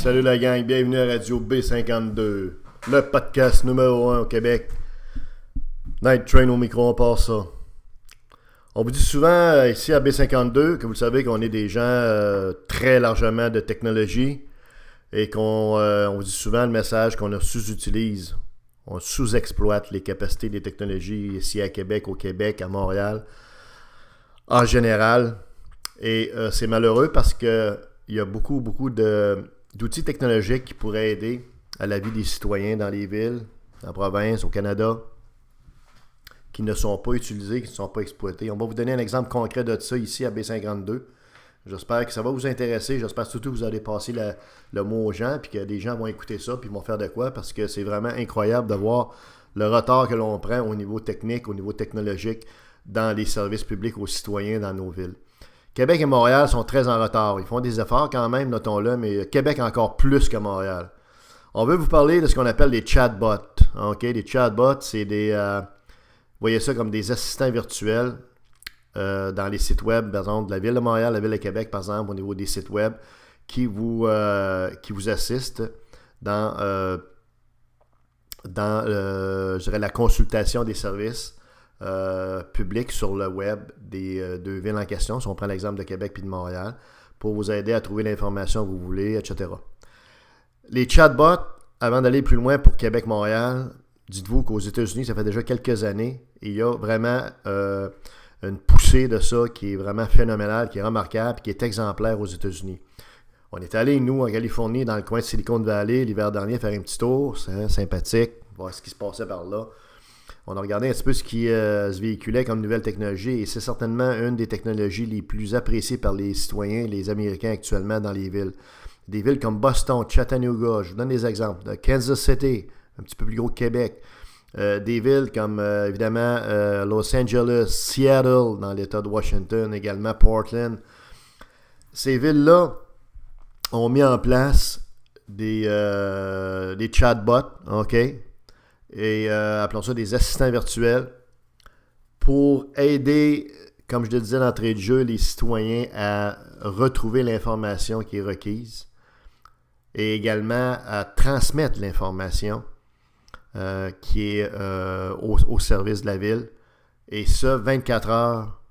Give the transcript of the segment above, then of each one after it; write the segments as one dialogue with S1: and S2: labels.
S1: Salut la gang, bienvenue à Radio B52, le podcast numéro 1 au Québec. Night Train au micro, on passe ça. On vous dit souvent ici à B52 que vous le savez qu'on est des gens très largement de technologie et qu'on vous dit souvent le message qu'on sous-utilise, on sous-exploite les capacités des technologies ici à Québec, au Québec, à Montréal, en général. Et c'est malheureux parce que il y a beaucoup d'outils technologiques qui pourraient aider à la vie des citoyens dans les villes, en province, au Canada, qui ne sont pas utilisés, qui ne sont pas exploités. On va vous donner un exemple concret de ça ici à B52. J'espère que ça va vous intéresser. J'espère surtout que vous allez passer le mot aux gens, puis que des gens vont écouter ça, puis vont faire de quoi, parce que c'est vraiment incroyable de voir le retard que l'on prend au niveau technique, au niveau technologique, dans les services publics aux citoyens dans nos villes. Québec et Montréal sont très en retard. Ils font des efforts quand même, notons-le, mais Québec encore plus que Montréal. On veut vous parler de ce qu'on appelle des chatbots. Okay? Les chatbots, c'est des... vous voyez ça comme des assistants virtuels dans les sites web, par exemple, de la Ville de Montréal, la Ville de Québec, par exemple, au niveau des sites web, qui vous assistent dans je dirais, la consultation des services public sur le web des deux villes en question, si on prend l'exemple de Québec puis de Montréal, pour vous aider à trouver l'information que vous voulez, etc. Les chatbots, avant d'aller plus loin pour Québec-Montréal, dites-vous qu'aux États-Unis, ça fait déjà quelques années, il y a vraiment une poussée de ça qui est vraiment phénoménale, qui est remarquable, qui est exemplaire aux États-Unis. On est allé, nous, en Californie, dans le coin de Silicon Valley, l'hiver dernier, faire un petit tour, c'est sympathique, voir ce qui se passait par là. On a regardé un petit peu ce qui se véhiculait comme nouvelle technologie et c'est certainement une des technologies les plus appréciées par les citoyens, les Américains actuellement dans les villes. Des villes comme Boston, Chattanooga, je vous donne des exemples, Kansas City, un petit peu plus gros que Québec. Des villes comme évidemment Los Angeles, Seattle dans l'État de Washington, également Portland. Ces villes-là ont mis en place des chatbots, OK? Et appelons ça des assistants virtuels pour aider, comme je le disais d'entrée de jeu, les citoyens à retrouver l'information qui est requise et également à transmettre l'information qui est au service de la ville. Et ça, 24 heures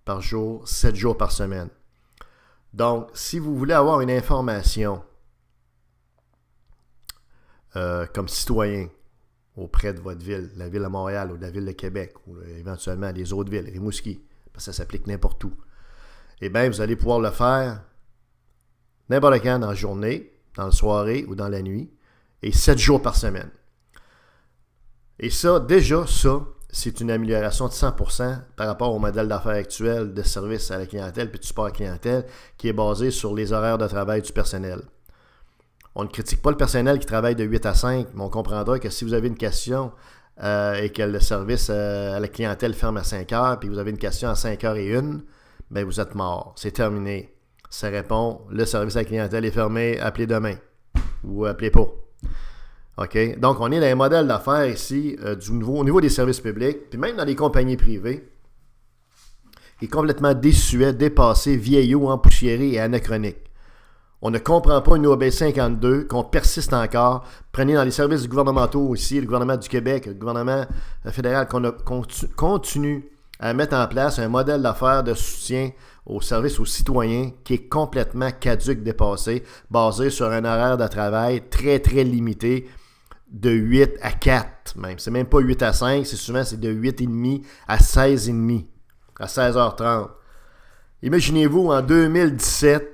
S1: par jour, 7 jours par semaine. Donc, si vous voulez avoir une information comme citoyen, auprès de votre ville, la ville de Montréal ou de la ville de Québec, ou éventuellement des autres villes, Rimouski, parce que ça s'applique n'importe où, eh bien, vous allez pouvoir le faire n'importe quand dans la journée, dans la soirée ou dans la nuit, et 7 jours par semaine. Et ça, déjà, c'est une amélioration de 100% par rapport au modèle d'affaires actuel de service à la clientèle puis de support à la clientèle qui est basé sur les horaires de travail du personnel. On ne critique pas le personnel qui travaille de 8 à 5, mais on comprendra que si vous avez une question et que le service à la clientèle ferme à 5 heures, puis vous avez une question à 5 heures et une, bien vous êtes mort. C'est terminé. Ça répond, le service à la clientèle est fermé, appelez demain. Ou appelez pas. OK? Donc, on est dans un modèle d'affaires ici au niveau des services publics, puis même dans les compagnies privées, qui est complètement désuet, dépassé, vieillot, empoussiéré et anachronique. On ne comprend pas une OB 52, qu'on persiste encore. Prenez dans les services gouvernementaux aussi, le gouvernement du Québec, le gouvernement fédéral, qu'on continue à mettre en place un modèle d'affaires de soutien aux services aux citoyens qui est complètement caduque, dépassé, basé sur un horaire de travail très, très limité, de 8 à 4 même. C'est même pas 8 à 5, c'est de 8h30 à 16h30, à 16h30. Imaginez-vous, en 2017,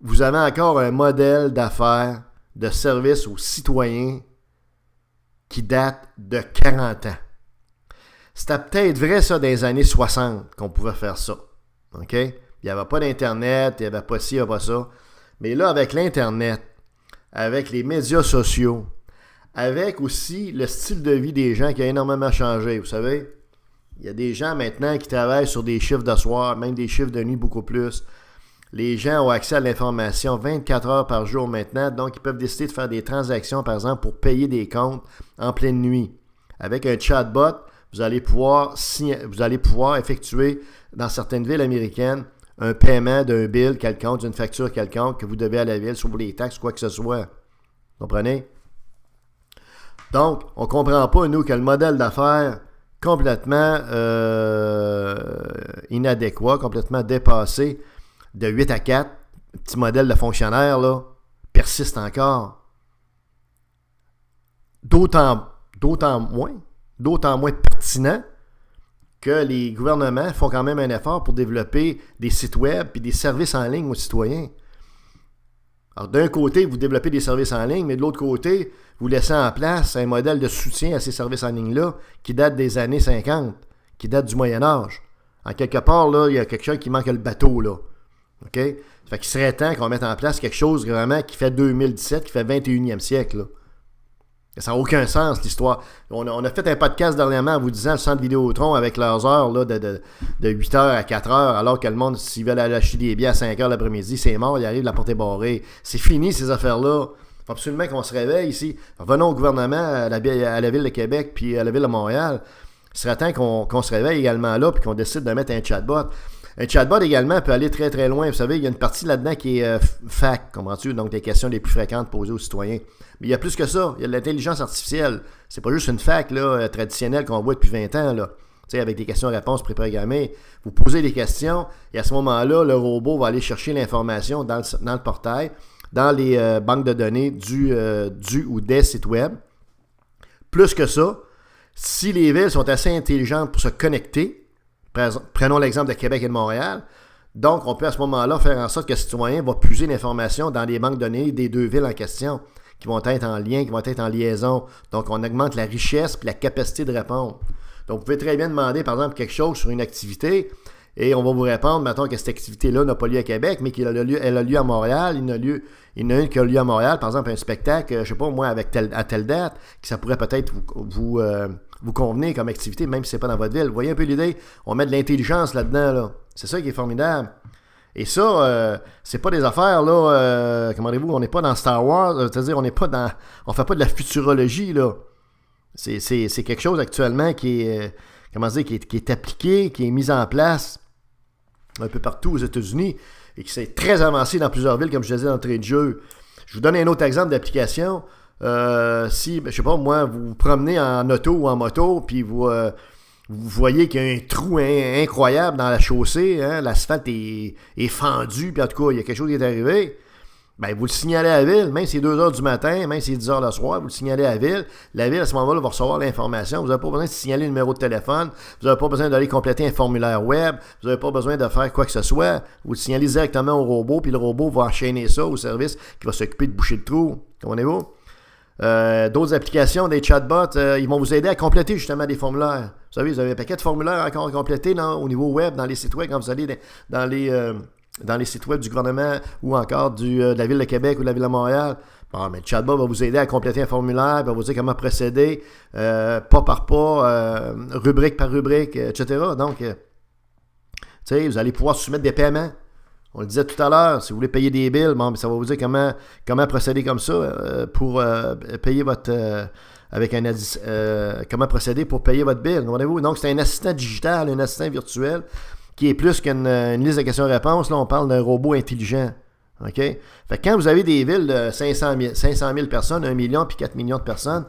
S1: vous avez encore un modèle d'affaires, de service aux citoyens qui date de 40 ans. C'était peut-être vrai ça dans les années 60 qu'on pouvait faire ça. OK? Il n'y avait pas d'Internet, il n'y avait pas ci, il n'y avait pas ça. Mais là, avec l'Internet, avec les médias sociaux, avec aussi le style de vie des gens qui a énormément changé. Vous savez, il y a des gens maintenant qui travaillent sur des chiffres de soir, même des chiffres de nuit beaucoup plus. Les gens ont accès à l'information 24 heures par jour maintenant, donc ils peuvent décider de faire des transactions, par exemple, pour payer des comptes en pleine nuit. Avec un chatbot, vous allez pouvoir effectuer dans certaines villes américaines un paiement d'un bill quelconque, d'une facture quelconque que vous devez à la ville sur les taxes, quoi que ce soit. Vous comprenez? Donc, on ne comprend pas, nous, que le modèle d'affaires complètement inadéquat, complètement dépassé, de 8 à 4, petit modèle de fonctionnaire, là, persiste encore. D'autant moins pertinent que les gouvernements font quand même un effort pour développer des sites web et des services en ligne aux citoyens. Alors, d'un côté, vous développez des services en ligne, mais de l'autre côté, vous laissez en place un modèle de soutien à ces services en ligne-là qui date des années 50, qui date du Moyen Âge. En quelque part, là, il y a quelque chose qui manque le bateau, là. OK? Fait qu'il serait temps qu'on mette en place quelque chose vraiment qui fait 2017, qui fait 21e siècle, là. Ça n'a aucun sens, l'histoire. On a fait un podcast dernièrement en vous disant le centre Vidéotron avec leurs heures là, de 8h à 4h, alors que le monde, s'ils veulent aller acheter des billets à 5h l'après-midi, c'est mort, ils arrivent, la porte est barrée. C'est fini, ces affaires-là. Il faut absolument qu'on se réveille ici. Revenons au gouvernement, à la ville de Québec, puis à la ville de Montréal. Il serait temps qu'on se réveille également là, puis qu'on décide de mettre un chatbot. Un chatbot également peut aller très très loin. Vous savez, il y a une partie là-dedans qui est FAQ, comprends-tu? Donc des questions les plus fréquentes posées aux citoyens. Mais il y a plus que ça. Il y a de l'intelligence artificielle. C'est pas juste une FAQ là, traditionnelle qu'on voit depuis 20 ans, là. Tu sais, avec des questions-réponses préprogrammées. Vous posez des questions et à ce moment-là, le robot va aller chercher l'information dans le portail, dans les banques de données du ou des sites web. Plus que ça, si les villes sont assez intelligentes pour se connecter, prenons l'exemple de Québec et de Montréal, donc on peut à ce moment-là faire en sorte que le citoyen va puiser l'information dans les banques de données des deux villes en question, qui vont être en lien, qui vont être en liaison. Donc on augmente la richesse et la capacité de répondre. Donc vous pouvez très bien demander par exemple quelque chose sur une activité et on va vous répondre, mettons que cette activité-là n'a pas lieu à Québec, mais elle a lieu à Montréal. Il y en a une qui a lieu à Montréal, par exemple un spectacle, je ne sais pas moi, à telle date, que ça pourrait peut-être vous convenir comme activité, même si ce n'est pas dans votre ville. Vous voyez un peu l'idée? On met de l'intelligence là-dedans, là. C'est ça qui est formidable. Et ça, c'est pas des affaires, là, comment dites-vous, on n'est pas dans Star Wars, c'est-à-dire on fait pas de la futurologie, là. C'est quelque chose actuellement qui est appliqué, qui est mis en place un peu partout aux États-Unis et qui s'est très avancé dans plusieurs villes, comme je disais d'entrée de jeu. Je vous donne un autre exemple d'application. Si, je sais pas, moi, vous vous promenez en auto ou en moto, puis vous voyez qu'il y a un trou incroyable dans la chaussée, hein, l'asphalte est fendu, puis en tout cas, il y a quelque chose qui est arrivé, ben vous le signalez à la ville, même si c'est 2h du matin, même si c'est 10h le soir, vous le signalez à la ville. La ville, à ce moment-là, va recevoir l'information. Vous n'avez pas besoin de signaler le numéro de téléphone, vous n'avez pas besoin d'aller compléter un formulaire web, vous n'avez pas besoin de faire quoi que ce soit. Vous le signalez directement au robot, puis le robot va enchaîner ça au service qui va s'occuper de boucher le trou. Comprenez-vous? D'autres applications, des chatbots, ils vont vous aider à compléter justement des formulaires. Vous savez, vous avez un paquet de formulaires encore à compléter au niveau web, dans les sites web, quand vous allez dans les sites web du gouvernement ou encore de la Ville de Québec ou de la Ville de Montréal. Bon, mais le chatbot va vous aider à compléter un formulaire, va vous dire comment procéder, pas par pas, rubrique par rubrique, etc. Donc, tu sais, vous allez pouvoir soumettre des paiements. On le disait tout à l'heure, si vous voulez payer des bills, bon, ça va vous dire comment procéder comme ça pour payer votre... comment procéder pour payer votre bill. Comprenez-vous? Donc, c'est un assistant digital, un assistant virtuel qui est plus qu'une liste de questions-réponses. Là, on parle d'un robot intelligent. OK? Fait que quand vous avez des villes de 500 000 personnes, 1 million puis 4 millions de personnes,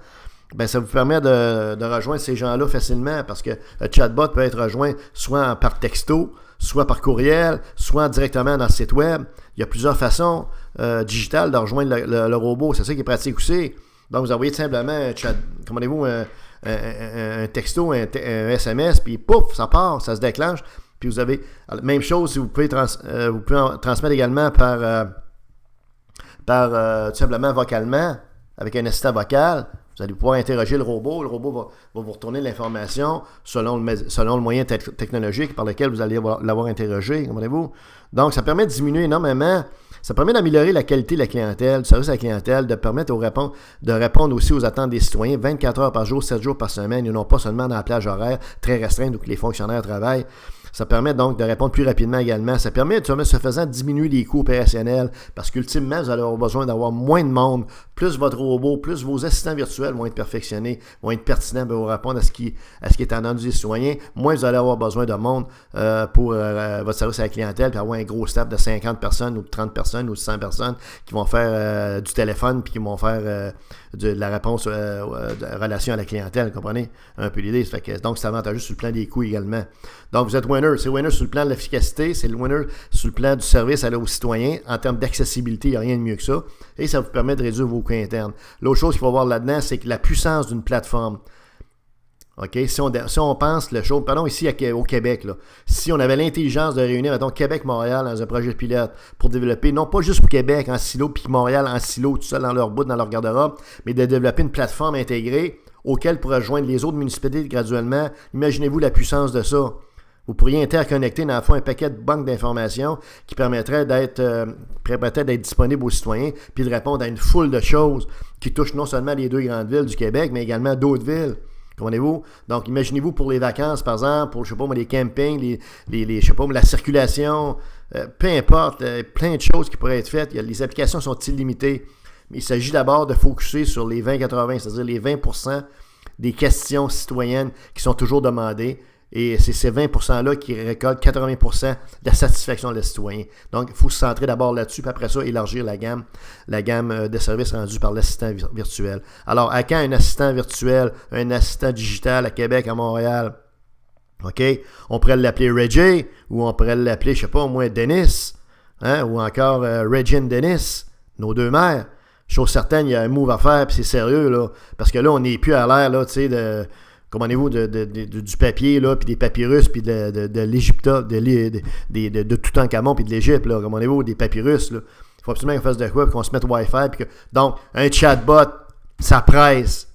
S1: ben ça vous permet de rejoindre ces gens-là facilement parce que le chatbot peut être rejoint soit par texto, soit par courriel, soit directement dans le site web. Il y a plusieurs façons digitales de rejoindre le robot. C'est ça qui est pratique aussi. Donc, vous envoyez simplement un texto, un SMS, puis pouf, ça part, ça se déclenche. Puis vous avez, même chose, si vous pouvez transmettre également par tout simplement vocalement, avec un assistant vocal. Vous allez pouvoir interroger le robot va vous retourner l'information selon le moyen technologique par lequel vous allez l'avoir interrogé, comprenez-vous? Donc, ça permet de diminuer énormément Ça permet d'améliorer la qualité de la clientèle, du service à la clientèle, de permettre de répondre aussi aux attentes des citoyens 24 heures par jour, 7 jours par semaine, et non pas seulement dans la plage horaire très restreinte où les fonctionnaires travaillent. Ça permet donc de répondre plus rapidement également. Ça permet, ce faisant, de diminuer les coûts opérationnels parce qu'ultimement, vous allez avoir besoin d'avoir moins de monde, plus votre robot, plus vos assistants virtuels vont être perfectionnés, vont être pertinents pour répondre à ce qui est attendu des citoyens. Moins vous allez avoir besoin de monde pour votre service à la clientèle, puis avoir un gros staff de 50 personnes ou de 30 personnes ou de 100 personnes qui vont faire du téléphone puis qui vont faire de la réponse de relation à la clientèle, vous comprenez un peu l'idée. Donc, c'est avantageux sur le plan des coûts également. Donc, vous êtes winner. C'est winner sur le plan de l'efficacité, c'est le winner sur le plan du service aux citoyens. En termes d'accessibilité, il n'y a rien de mieux que ça. Et ça vous permet de réduire vos coûts internes. L'autre chose qu'il faut voir là-dedans, c'est que la puissance d'une plateforme. OK? Si on pense le show, pardon, ici au Québec, là, si on avait l'intelligence de réunir, mettons, Québec-Montréal dans un projet pilote pour développer, non pas juste pour Québec en silo, puis Montréal en silo, tout seul dans leur bout, dans leur garde-robe, mais de développer une plateforme intégrée auquel pourraient joindre les autres municipalités graduellement. Imaginez-vous la puissance de ça. Vous pourriez interconnecter dans le fond un paquet de banques d'informations qui permettrait d'être disponible aux citoyens puis de répondre à une foule de choses qui touchent non seulement les 2 grandes villes du Québec, mais également d'autres villes. Comprenez-vous? Donc, imaginez-vous pour les vacances, par exemple, pour, je sais pas moi, les campings, je sais pas moi, la circulation, peu importe, plein de choses qui pourraient être faites. Les applications sont illimitées. Mais il s'agit d'abord de focusser sur les 20-80, c'est-à-dire les 20% des questions citoyennes qui sont toujours demandées. Et c'est ces 20%-là qui récoltent 80% de la satisfaction des citoyens. Donc, il faut se centrer d'abord là-dessus, puis après ça, élargir la gamme de services rendus par l'assistant virtuel. Alors, à quand un assistant virtuel, un assistant digital à Québec, à Montréal? OK? On pourrait l'appeler Reggie, ou on pourrait l'appeler, je sais pas, au moins Dennis, hein? Ou encore Regine Dennis, nos 2 mères. Chose certaine, il y a un move à faire, puis c'est sérieux, là. Parce que là, on n'est plus à l'ère, là, tu sais, du papier, là, puis des papyrus, puis de l'Égypte, de Toutankhamon, puis de l'Égypte, là, comprenez-vous, des papyrus, là. Il faut absolument qu'on fasse de quoi, puis qu'on se mette Wi-Fi, donc, un chatbot, ça presse.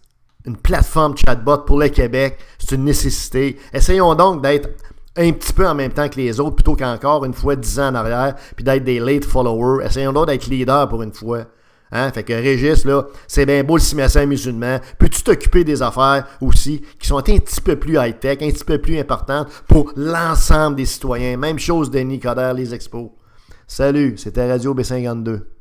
S1: Une plateforme chatbot pour le Québec, c'est une nécessité. Essayons donc d'être un petit peu en même temps que les autres, plutôt qu'encore une fois 10 ans en arrière, puis d'être des late followers. Essayons donc d'être leaders pour une fois. Hein? Fait que Régis, là, c'est bien beau le cimetière musulman. Peux-tu t'occuper des affaires aussi qui sont un petit peu plus high-tech, un petit peu plus importantes pour l'ensemble des citoyens? Même chose, Denis Coderre, les expos. Salut, c'était Radio B52.